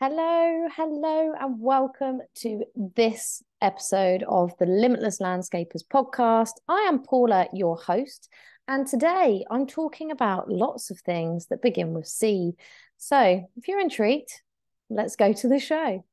Hello, and welcome to this episode of the Limitless Landscapers podcast. I am Paula, your host, and today I'm talking about lots of things that begin with C. So, if you're intrigued, let's go to the show.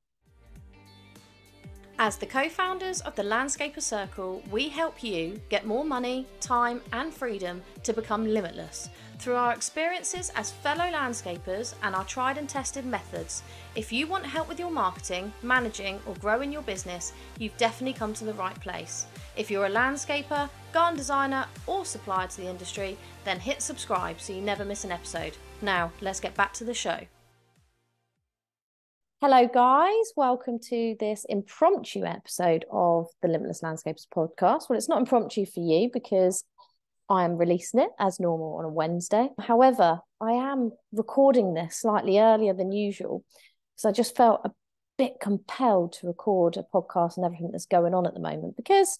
As the co-founders of the Landscaper Circle, we help you get more money, time and freedom to become limitless through our experiences as fellow landscapers and our tried and tested methods. If you want help with your marketing, managing or growing your business, you've definitely come to the right place. If you're a landscaper, garden designer or supplier to the industry, then hit subscribe so you never miss an episode. Now, let's get back to the show. Hello, guys. Welcome to this impromptu episode of the Limitless Landscapers podcast. Well, it's not impromptu for you because I am releasing it as normal on a Wednesday. However, I am recording this slightly earlier than usual because I just felt a bit compelled to record a podcast and everything that's going on at the moment, because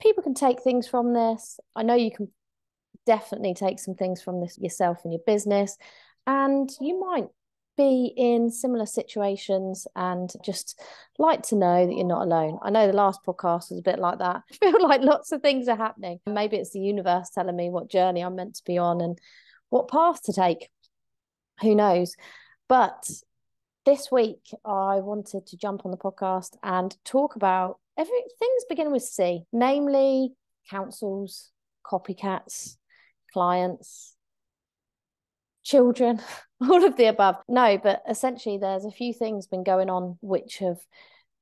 people can take things from this. I know you can definitely take some things from this yourself and your business, and you might be in similar situations and just like to know that you're not alone. I know the last podcast was a bit like that. I feel like lots of things are happening. Maybe it's the universe telling me what journey I'm meant to be on and what path to take. Who knows? But this week I wanted to jump on the podcast and talk about things beginning with C, namely councils, copycats, clients, children, all of the above. No, but essentially there's a few things been going on which have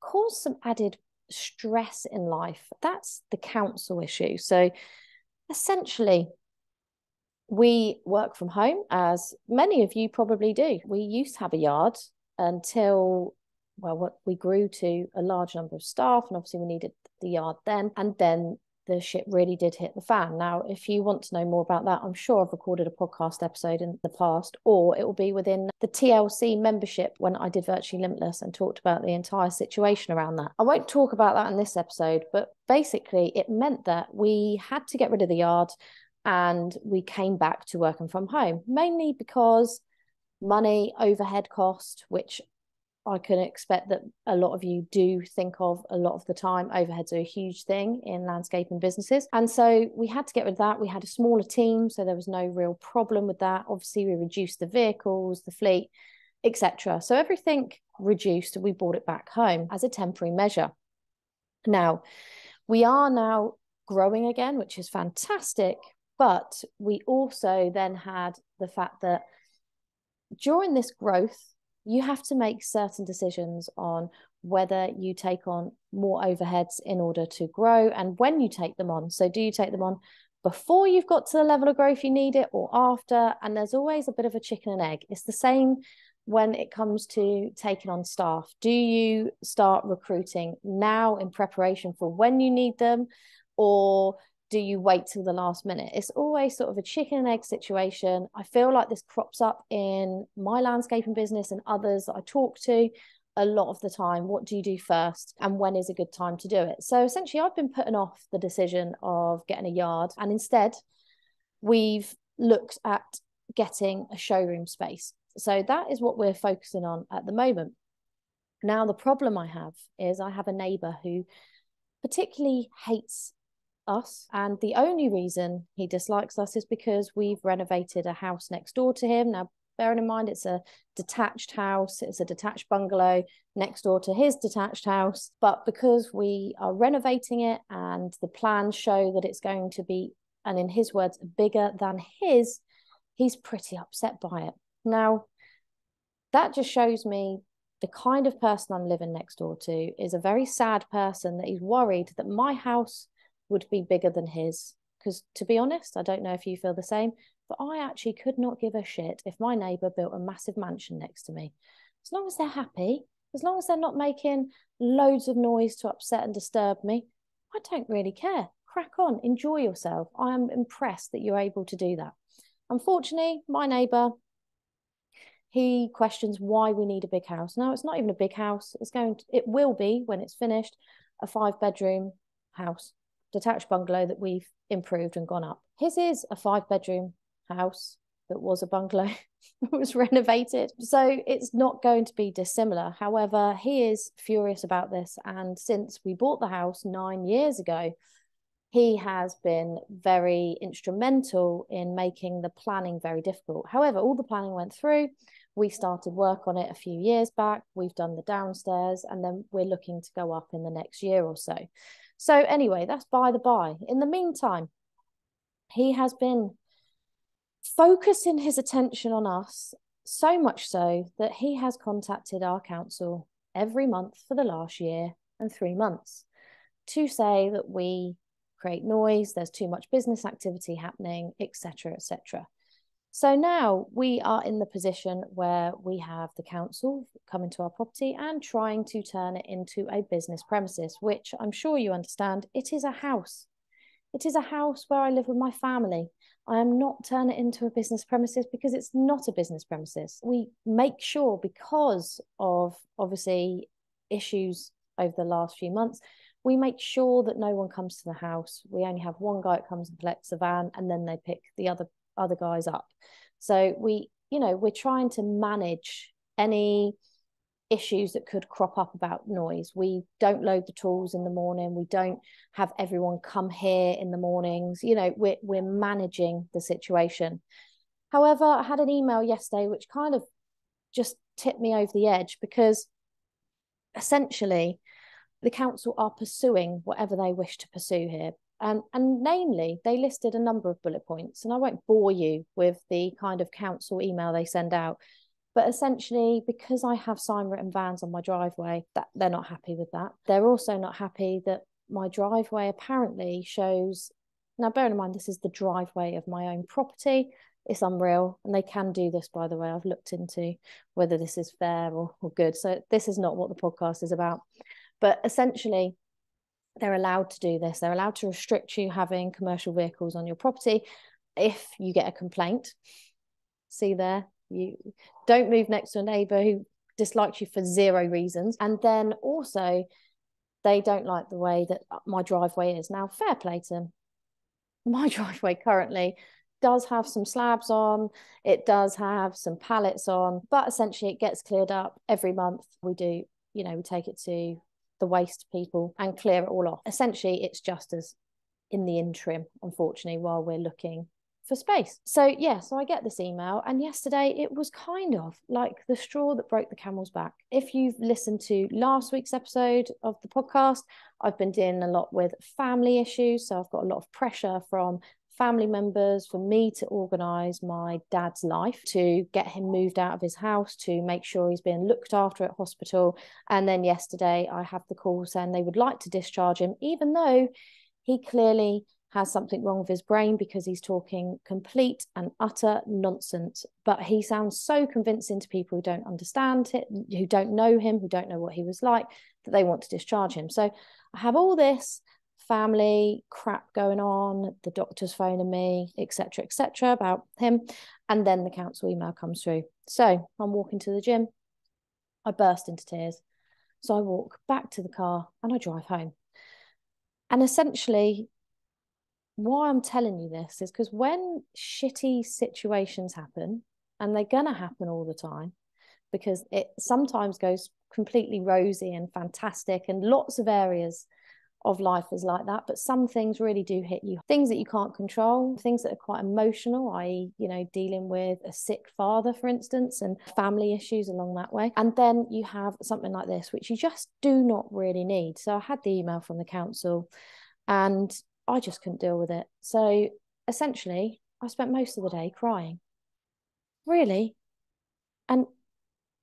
caused some added stress in life. That's the council issue. So essentially, we work from home, as many of you probably do. We used to have a yard until, well, we grew to a large number of staff, and obviously we needed the yard then. And then the shit really did hit the fan. Now, if you want to know more about that, I'm sure I've recorded a podcast episode in the past, or it will be within the TLC membership when I did Virtually Limitless and talked about the entire situation around that. I won't talk about that in this episode, but basically it meant that we had to get rid of the yard and we came back to working from home, mainly because money, overhead cost, which I can expect that a lot of you do think of a lot of the time. Overheads are a huge thing in landscaping businesses. And so we had to get rid of that. We had a smaller team, so there was no real problem with that. Obviously, we reduced the vehicles, the fleet, etc. So everything reduced and we brought it back home as a temporary measure. Now, we are now growing again, which is fantastic. But we also then had the fact that during this growth, you have to make certain decisions on whether you take on more overheads in order to grow and when you take them on. So do you take them on before you've got to the level of growth you need it, or after? And there's always a bit of a chicken and egg. It's the same when it comes to taking on staff. Do you start recruiting now in preparation for when you need them, or do you wait till the last minute? It's always sort of a chicken and egg situation. I feel like this crops up in my landscaping business and others that I talk to a lot of the time. What do you do first, and when is a good time to do it? So essentially, I've been putting off the decision of getting a yard, and instead we've looked at getting a showroom space. So that is what we're focusing on at the moment. Now, the problem I have is I have a neighbour who particularly hates us, and the only reason he dislikes us is because we've renovated a house next door to him. Now, bearing in mind it's a detached house, it's a detached bungalow next door to his detached house, but because we are renovating it and the plans show that it's going to be, and in his words, bigger than his, he's pretty upset by it. Now, that just shows me the kind of person I'm living next door to is a very sad person, that he's worried that my house would be bigger than his. Because to be honest, I don't know if you feel the same, but I actually could not give a shit if my neighbour built a massive mansion next to me. As long as they're happy, as long as they're not making loads of noise to upset and disturb me, I don't really care. Crack on, enjoy yourself. I am impressed that you're able to do that. Unfortunately, my neighbour, he questions why we need a big house. Now, it's not even a big house. It will be, when it's finished, a 5-bedroom house, detached bungalow that we've improved and gone up. His is a 5-bedroom house that was a bungalow was renovated. So it's not going to be dissimilar. However, he is furious about this. And since we bought the house 9 years ago, he has been very instrumental in making the planning very difficult. However, all the planning went through. We started work on it a few years back. We've done the downstairs, and then we're looking to go up in the next year or so. So anyway, that's by the by. In the meantime, he has been focusing his attention on us, so much so that he has contacted our council every month for the last year and 3 months to say that we create noise, there's too much business activity happening, etc., etc. So now we are in the position where we have the council coming to our property and trying to turn it into a business premises, which I'm sure you understand, it is a house. It is a house where I live with my family. I am not turning it into a business premises because it's not a business premises. We make sure, because of obviously issues over the last few months, we make sure that no one comes to the house. We only have one guy that comes and collects the van, and then they pick the other guys up. So we're trying to manage any issues that could crop up about noise. We don't load the tools in the morning. We don't have everyone come here in the mornings. We're managing the situation. However, I had an email yesterday which kind of just tipped me over the edge, because essentially the council are pursuing whatever they wish to pursue here. And namely, they listed a number of bullet points, and I won't bore you with the kind of council email they send out. But essentially, because I have sign-written vans on my driveway, that they're not happy with that. They're also not happy that my driveway apparently shows, now bearing in mind, this is the driveway of my own property. It's unreal. And they can do this, by the way. I've looked into whether this is fair or good. So this is not what the podcast is about. But essentially, they're allowed to do this. They're allowed to restrict you having commercial vehicles on your property if you get a complaint. See there? You don't move next to a neighbour who dislikes you for 0 reasons. And then also, they don't like the way that my driveway is. Now, fair play to them. My driveway currently does have some slabs on. It does have some pallets on. But essentially, it gets cleared up every month. We do, we take it to the waste people and clear it all off. Essentially, it's just as in the interim, unfortunately, while we're looking for space. So I get this email, and yesterday it was kind of like the straw that broke the camel's back. If you've listened to last week's episode of the podcast, I've been dealing a lot with family issues. So I've got a lot of pressure from family members for me to organise my dad's life, to get him moved out of his house, to make sure he's being looked after at hospital. And then yesterday I have the call saying they would like to discharge him, even though he clearly has something wrong with his brain, because he's talking complete and utter nonsense. But he sounds so convincing to people who don't understand it, who don't know him, who don't know what he was like, that they want to discharge him. So I have all this family crap going on, the doctor's phoning me, etc., about him. And then the council email comes through. So I'm walking to the gym. I burst into tears. So I walk back to the car and I drive home. And essentially, why I'm telling you this is because when shitty situations happen, and they're going to happen all the time, because it sometimes goes completely rosy and fantastic, and lots of areas of life is like that, but some things really do hit you. Things that you can't control, things that are quite emotional, i.e., dealing with a sick father, for instance, and family issues along that way. And then you have something like this, which you just do not really need. So I had the email from the council and I just couldn't deal with it. So essentially, I spent most of the day crying. Really. And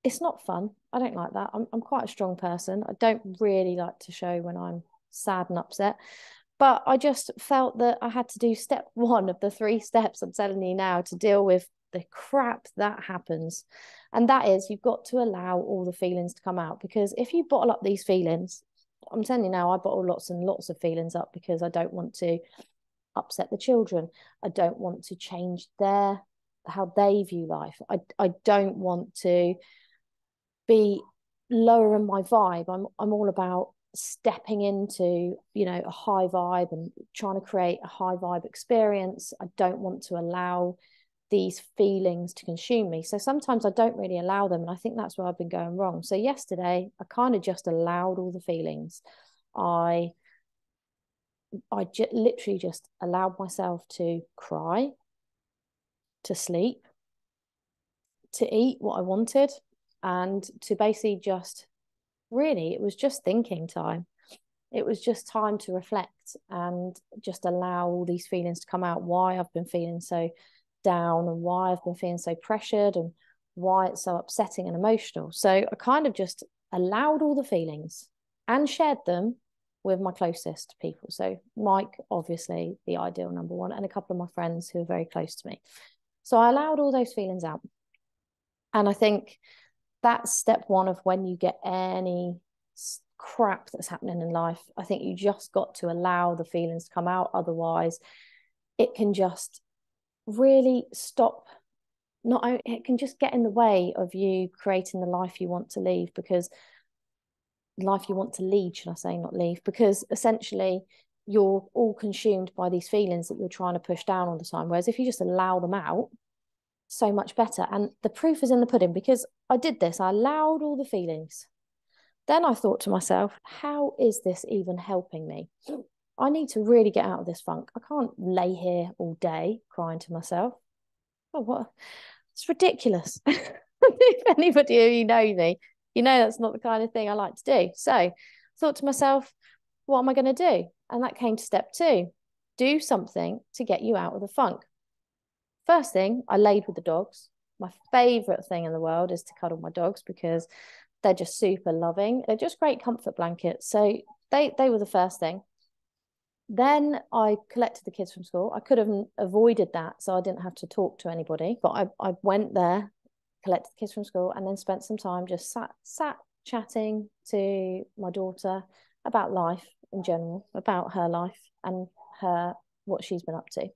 it's not fun. I don't like that. I'm quite a strong person. I don't really like to show when I'm sad and upset. But I just felt that I had to do step 1 of the 3 steps I'm telling you now to deal with the crap that happens. And that is, you've got to allow all the feelings to come out. Because if you bottle up these feelings, I'm telling you now, I bottle lots and lots of feelings up because I don't want to upset the children. I don't want to change how they view life. I don't want to be lower in my vibe. I'm all about stepping into a high vibe and trying to create a high vibe experience. I don't want to allow these feelings to consume me. So sometimes I don't really allow them, and I think that's where I've been going wrong. So yesterday I kind of just allowed all the feelings. I literally just allowed myself to cry, to sleep, to eat what I wanted, and to basically just really, it was just thinking time. It was just time to reflect and just allow all these feelings to come out, why I've been feeling so down and why I've been feeling so pressured and why it's so upsetting and emotional. So I kind of just allowed all the feelings and shared them with my closest people. So Mike, obviously the ideal number one, and a couple of my friends who are very close to me. So I allowed all those feelings out. And I think that's step one of when you get any crap that's happening in life. I think you just got to allow the feelings to come out. Otherwise, it can just really stop. It can just get in the way of you creating the life you want to leave, because life you want to lead, should I say, not leave, because essentially you're all consumed by these feelings that you're trying to push down all the time. Whereas if you just allow them out, so much better. And the proof is in the pudding, because I did this. I allowed all the feelings. Then I thought to myself, how is this even helping me? I need to really get out of this funk. I can't lay here all day crying to myself. Oh, what? It's ridiculous. If anybody of you know me, you know that's not the kind of thing I like to do. So I thought to myself, what am I going to do? And that came to step two. Do something to get you out of the funk. First thing, I laid with the dogs. My favorite thing in the world is to cuddle my dogs, because they're just super loving. They're just great comfort blankets. So they were the first thing. Then I collected the kids from school. I could have avoided that, so I didn't have to talk to anybody. But I went there, collected the kids from school, and then spent some time just sat chatting to my daughter about life in general, about her life and what she's been up to,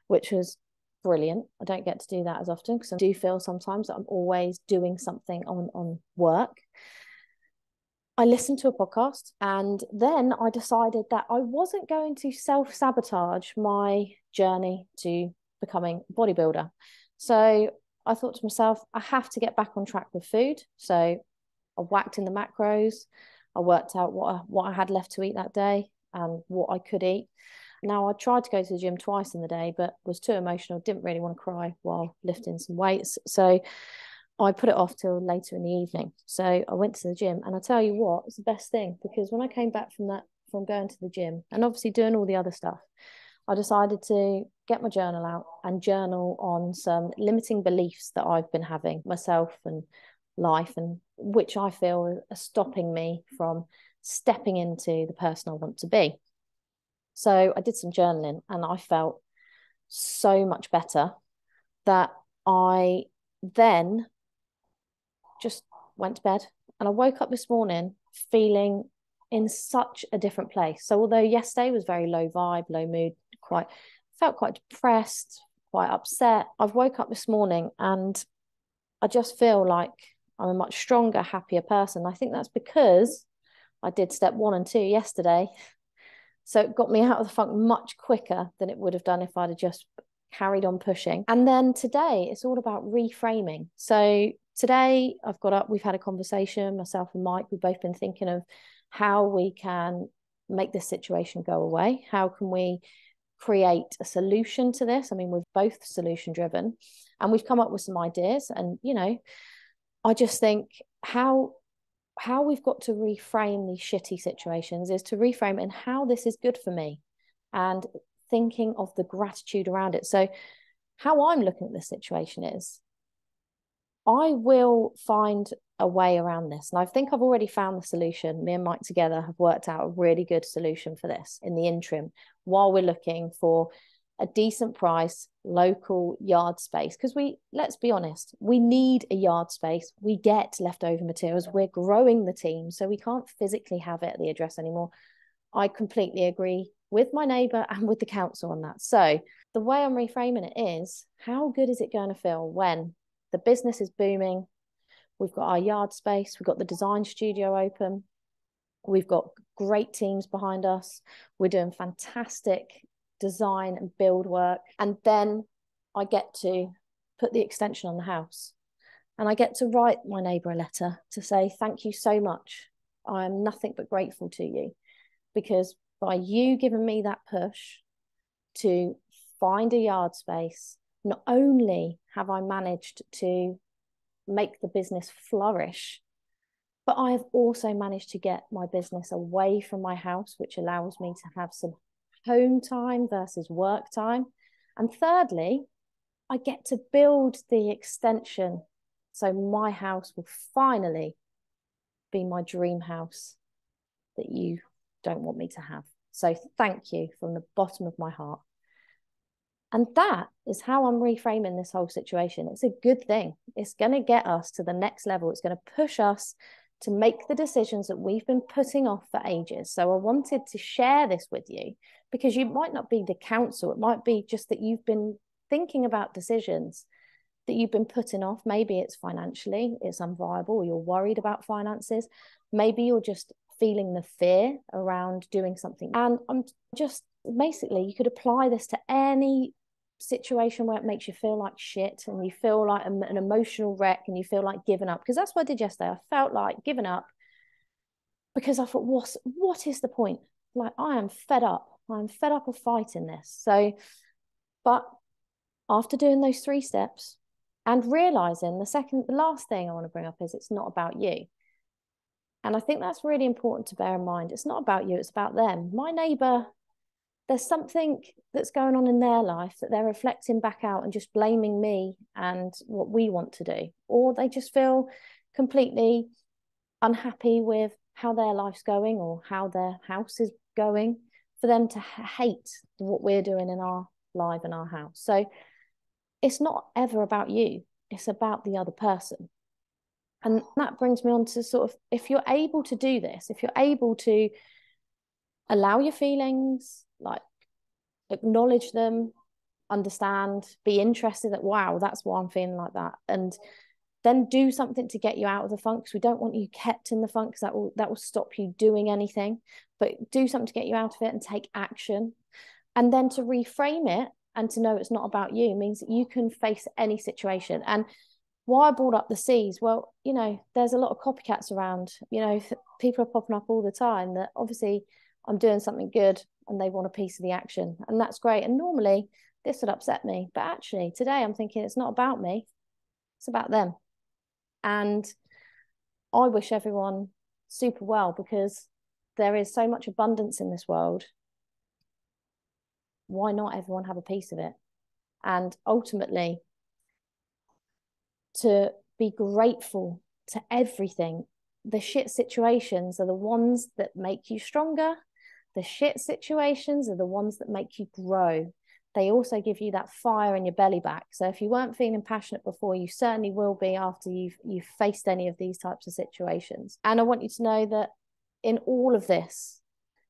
which was brilliant. I don't get to do that as often, because I do feel sometimes that I'm always doing something on work. I listened to a podcast, and then I decided that I wasn't going to self-sabotage my journey to becoming a bodybuilder. So I thought to myself, I have to get back on track with food. So I whacked in the macros. I worked out what I had left to eat that day and what I could eat. Now, I tried to go to the gym twice in the day, but was too emotional, didn't really want to cry while lifting some weights. So I put it off till later in the evening. So I went to the gym, and I tell you what, it's the best thing, because when I came back from going to the gym and obviously doing all the other stuff, I decided to get my journal out and journal on some limiting beliefs that I've been having myself and life, and which I feel are stopping me from stepping into the person I want to be. So I did some journaling, and I felt so much better that I then just went to bed. And I woke up this morning feeling in such a different place. So although yesterday was very low vibe, low mood, felt quite depressed, quite upset, I've woke up this morning and I just feel like I'm a much stronger, happier person. I think that's because I did step 1 and 2 yesterday. So it got me out of the funk much quicker than it would have done if I'd have just carried on pushing. And then today, it's all about reframing. So today I've got up, we've had a conversation, myself and Mike, we've both been thinking of how we can make this situation go away. How can we create a solution to this? I mean, we're both solution driven, and we've come up with some ideas. And, I just think how we've got to reframe these shitty situations is to reframe and how this is good for me, and thinking of the gratitude around it. So how I'm looking at this situation is, I will find a way around this. And I think I've already found the solution. Me and Mike together have worked out a really good solution for this in the interim, while we're looking for a decent price, local yard space. Because let's be honest, we need a yard space. We get leftover materials. We're growing the team, so we can't physically have it at the address anymore. I completely agree with my neighbour and with the council on that. So the way I'm reframing it is, how good is it going to feel when the business is booming? We've got our yard space. We've got the design studio open. We've got great teams behind us. We're doing fantastic design and build work. And then I get to put the extension on the house. And I get to write my neighbour a letter to say, thank you so much. I am nothing but grateful to you, because by you giving me that push to find a yard space, not only have I managed to make the business flourish, but I have also managed to get my business away from my house, which allows me to have some home time versus work time. And thirdly, I get to build the extension. So my house will finally be my dream house that you don't want me to have. So thank you from the bottom of my heart. And that is how I'm reframing this whole situation. It's a good thing. It's going to get us to the next level. It's going to push us to make the decisions that we've been putting off for ages. So I wanted to share this with you, because you might not be the counsel. It might be just that you've been thinking about decisions that you've been putting off. Maybe it's financially, it's unviable, or you're worried about finances. Maybe you're just feeling the fear around doing something. And I'm just basically, you could apply this to any situation where it makes you feel like shit and you feel like an emotional wreck and you feel like giving up, because that's what I did yesterday. I felt like giving up because I thought, what is the point? Like, I am fed up. I'm fed up of fighting this. So, but after doing those 3 steps and realizing the last thing I want to bring up is it's not about you. And I think that's really important to bear in mind. It's not about you, it's about them. My neighbor, there's something that's going on in their life that they're reflecting back out and just blaming me and what we want to do. Or they just feel completely unhappy with how their life's going or how their house is going, for them to hate what we're doing in our life and our house. So it's not ever about you, it's about the other person. And that brings me on to sort of, if you're able to do this, if you're able to allow your feelings, like acknowledge them, understand, be interested that, wow, that's why I'm feeling like that. And then do something to get you out of the funk, because we don't want you kept in the funk, because that will stop you doing anything. But do something to get you out of it and take action. And then to reframe it and to know it's not about you means that you can face any situation. And why I brought up the C's, well, you know, there's a lot of copycats around. You know, people are popping up all the time that obviously I'm doing something good and they want a piece of the action, and that's great. And normally this would upset me, but actually today I'm thinking it's not about me, it's about them. And I wish everyone super well, because there is so much abundance in this world. Why not everyone have a piece of it? And ultimately, to be grateful to everything. The shit situations are the ones that make you stronger. The shit situations are the ones that make you grow. They also give you that fire in your belly back. So if you weren't feeling passionate before, you certainly will be after you've faced any of these types of situations. And I want you to know that in all of this,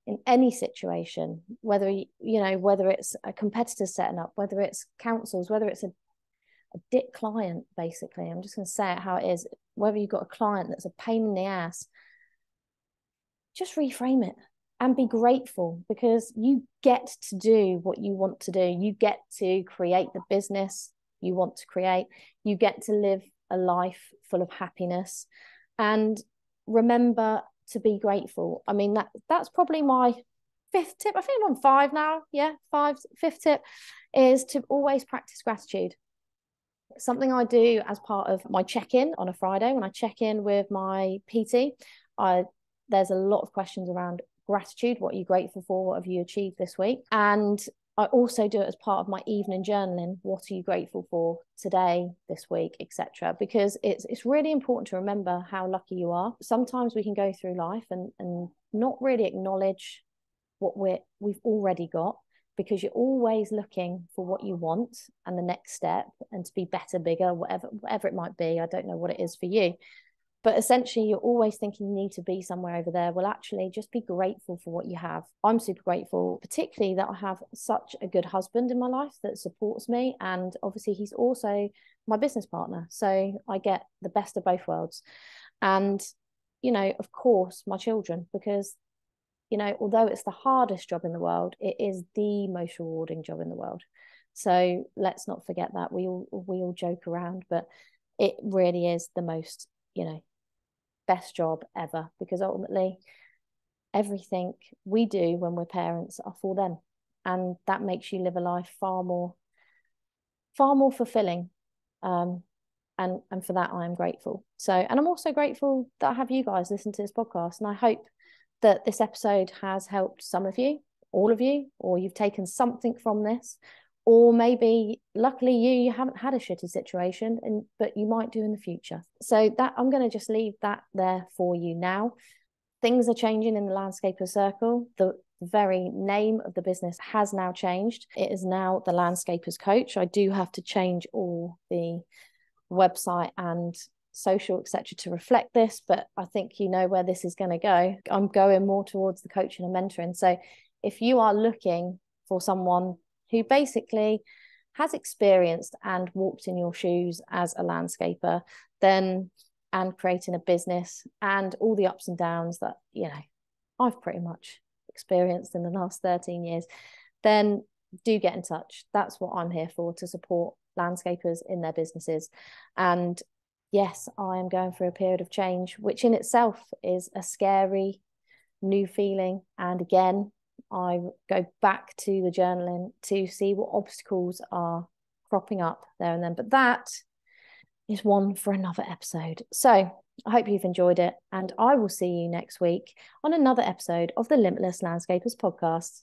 in any situation, whether it's a competitor setting up, whether it's councils, whether it's a dick client, basically, I'm just going to say it how it is, whether you've got a client that's a pain in the ass, just reframe it and be grateful, because you get to do what you want to do. You get to create the business you want to create. You get to live a life full of happiness. And remember to be grateful. I mean, that's probably my 5th tip. I think I'm on 5 now. Yeah, 5th tip is to always practice gratitude. Something I do as part of my check-in on a Friday when I check in with my PT. There's a lot of questions around gratitude. What are you grateful for? What have you achieved this week? And I also do it as part of my evening journaling. What are you grateful for today, this week, etc.? Because it's really important to remember how lucky you are. Sometimes we can go through life and not really acknowledge what we've already got, because you're always looking for what you want and the next step, and to be better, bigger, whatever it might be. I don't know what it is for you. But essentially, you're always thinking you need to be somewhere over there. Well, actually, just be grateful for what you have. I'm super grateful, particularly that I have such a good husband in my life that supports me. And obviously, he's also my business partner. So I get the best of both worlds. And, you know, of course, my children, because, you know, although it's the hardest job in the world, it is the most rewarding job in the world. So let's not forget that. We all joke around, but it really is the most, best job ever, because ultimately everything we do when we're parents are for them, and that makes you live a life far more fulfilling. And for that I am grateful. So, and I'm also grateful that I have you guys listen to this podcast, and I hope that this episode has helped some of you, all of you, or you've taken something from this, or maybe luckily you haven't had a shitty situation, but you might do in the future. So that I'm going to just leave that there for you now. Things are changing in the Landscaper Circle. The very name of the business has now changed. It is now the Landscapers Coach. I do have to change all the website and social, etc., to reflect this, but I think you know where this is going to go. I'm going more towards the coaching and mentoring. So if you are looking for someone who basically has experienced and walked in your shoes as a landscaper, then, and creating a business and all the ups and downs that I've pretty much experienced in the last 13 years, then do get in touch. That's what I'm here for, to support landscapers in their businesses. And yes, I am going through a period of change, which in itself is a scary new feeling. And again, I go back to the journaling to see what obstacles are cropping up there and then. But that is one for another episode. So I hope you've enjoyed it, and I will see you next week on another episode of the Limitless Landscapers podcast.